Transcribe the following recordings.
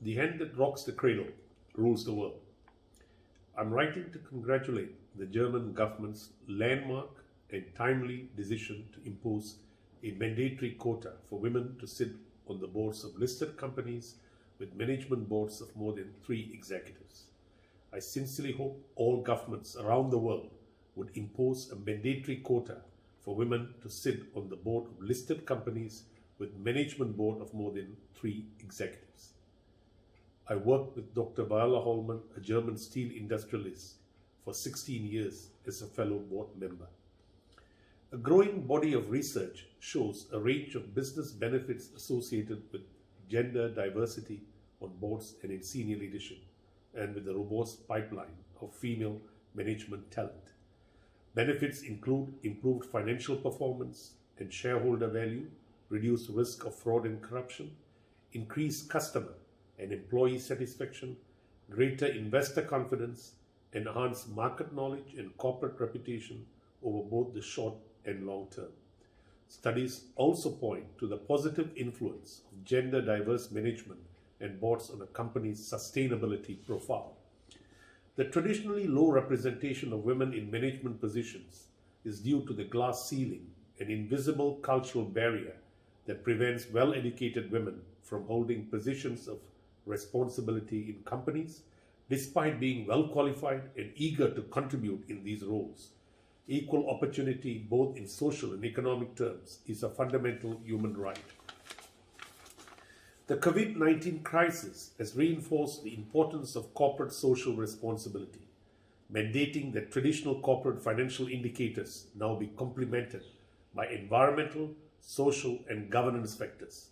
The hand that rocks the cradle rules the world. I'm writing to congratulate the German government's landmark and timely decision to impose a mandatory quota for women to sit on the boards of listed companies with management boards of more than 3 executives. I sincerely hope all governments around the world would impose a mandatory quota for women to sit on the board of listed companies with management board of more than 3 executives. I worked with Dr. Hallaman, a German steel industrialist, for 16 years as a fellow board member. A growing body of research shows a range of business benefits associated with gender diversity on boards and in senior leadership, and with a robust pipeline of female management talent. Benefits include improved financial performance and shareholder value, reduced risk of fraud and corruption, increased customer and employee satisfaction, greater investor confidence, enhanced market knowledge and corporate reputation over both the short and long term. Studies also point to the positive influence of gender diverse management and boards on a company's sustainability profile. The traditionally low representation of women in management positions is due to the glass ceiling, an invisible cultural barrier that prevents well-educated women from holding positions of responsibility in companies, despite being well qualified and eager to contribute in these roles. Equal opportunity, both in social and economic terms, is a fundamental human right. The COVID-19 crisis has reinforced the importance of corporate social responsibility, mandating that traditional corporate financial indicators now be complemented by environmental, social, and governance factors.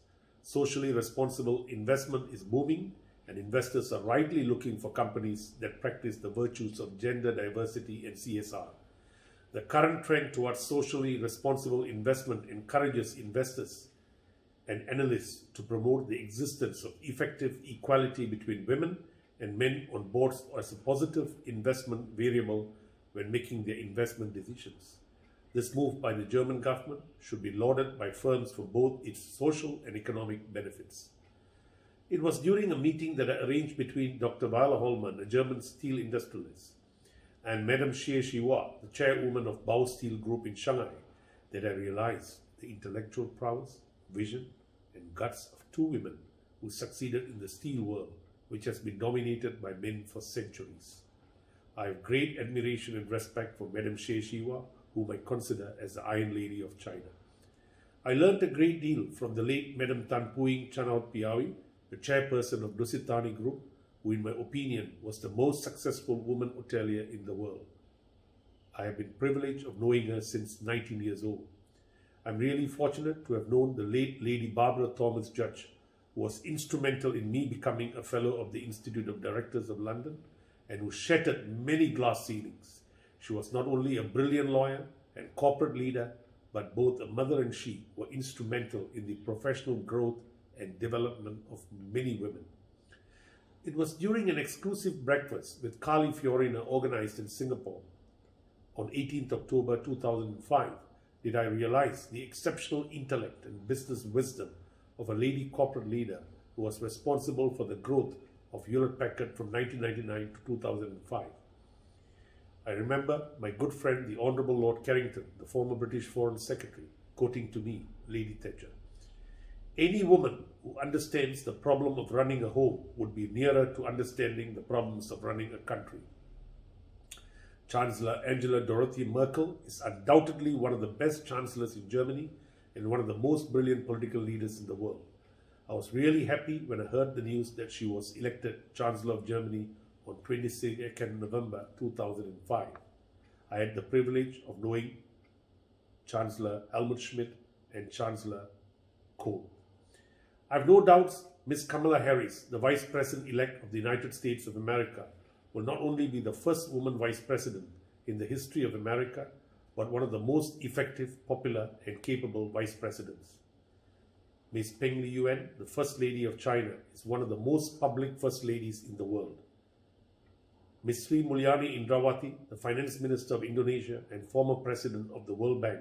Socially responsible investment is booming, and investors are rightly looking for companies that practice the virtues of gender diversity and CSR. The current trend towards socially responsible investment encourages investors and analysts to promote the existence of effective equality between women and men on boards as a positive investment variable when making their investment decisions. This move by the German government should be lauded by firms for both its social and economic benefits. It was during a meeting that I arranged between Dr. Hallaman, a German steel industrialist, and Madame Xie Xiwa, the chairwoman of Bao Steel Group in Shanghai, that I realized the intellectual prowess, vision, and guts of 2 women who succeeded in the steel world, which has been dominated by men for centuries. I have great admiration and respect for Madame Xie Xiwa, whom I consider as the Iron Lady of China. I learnt a great deal from the late Madame Tan Puing Chanaut Piawi, the chairperson of Dusitani Group, who in my opinion was the most successful woman hotelier in the world. I have been privileged of knowing her since 19 years old. I'm really fortunate to have known the late Lady Barbara Thomas Judge, who was instrumental in me becoming a fellow of the Institute of Directors of London and who shattered many glass ceilings. She was not only a brilliant lawyer and corporate leader, but both a mother and she were instrumental in the professional growth and development of many women. It was during an exclusive breakfast with Carly Fiorina organized in Singapore on 18th October 2005 did I realize the exceptional intellect and business wisdom of a lady corporate leader who was responsible for the growth of Hewlett Packard from 1999 to 2005. I remember my good friend, the Honourable Lord Carrington, the former British Foreign Secretary, quoting to me, Lady Thatcher, "Any woman who understands the problem of running a home would be nearer to understanding the problems of running a country." Chancellor Angela Dorothy Merkel is undoubtedly one of the best chancellors in Germany and one of the most brilliant political leaders in the world. I was really happy when I heard the news that she was elected Chancellor of Germany on 22nd November 2005. I had the privilege of knowing Chancellor Helmut Schmidt and Chancellor Kohl. I have no doubts Ms. Kamala Harris, the Vice President-elect of the United States of America, will not only be the first woman Vice President in the history of America, but one of the most effective, popular, and capable Vice Presidents. Ms. Peng Liyuan, the First Lady of China, is one of the most public First Ladies in the world. Ms. Sri Mulyani Indrawati, the Finance Minister of Indonesia and former President of the World Bank,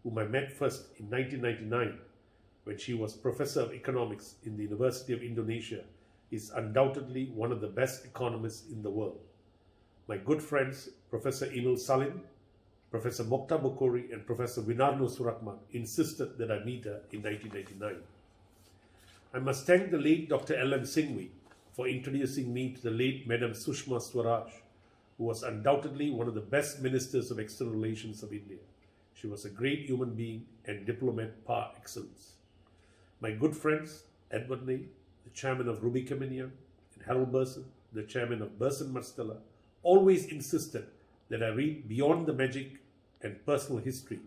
whom I met first in 1999 when she was Professor of Economics in the University of Indonesia is undoubtedly one of the best economists in the world. My good friends, Professor Emil Salim, Professor Mokta Bokori, and Professor Vinarno Surakman insisted that I meet her in 1999. I must thank the late Dr. L.M. Singhvi for introducing me to the late Madam Sushma Swaraj, who was undoubtedly one of the best ministers of external relations of India. She was a great human being and diplomat par excellence. My good friends, Edward Ney, the chairman of Ruby Kaminian, and Harold Burson, the chairman of Burson Marsteller, always insisted that I read beyond the magic and personal history,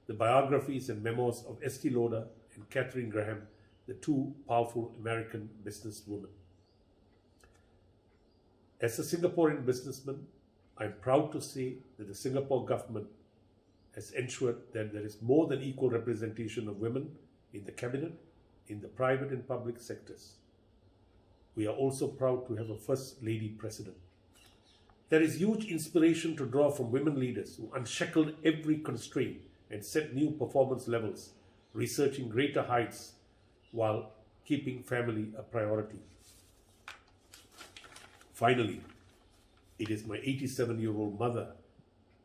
the biographies and memoirs of Estee Lauder and Katharine Graham, the two powerful American businesswomen. As a Singaporean businessman, I am proud to say that the Singapore government has ensured that there is more than equal representation of women in the cabinet, in the private and public sectors. We are also proud to have a First Lady President. There is huge inspiration to draw from women leaders who unshackled every constraint and set new performance levels, researching greater heights while keeping family a priority. Finally, it is my 87-year-old mother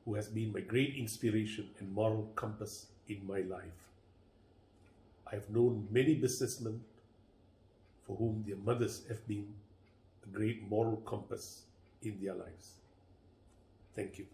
who has been my great inspiration and moral compass in my life. I have known many businessmen for whom their mothers have been a great moral compass in their lives. Thank you.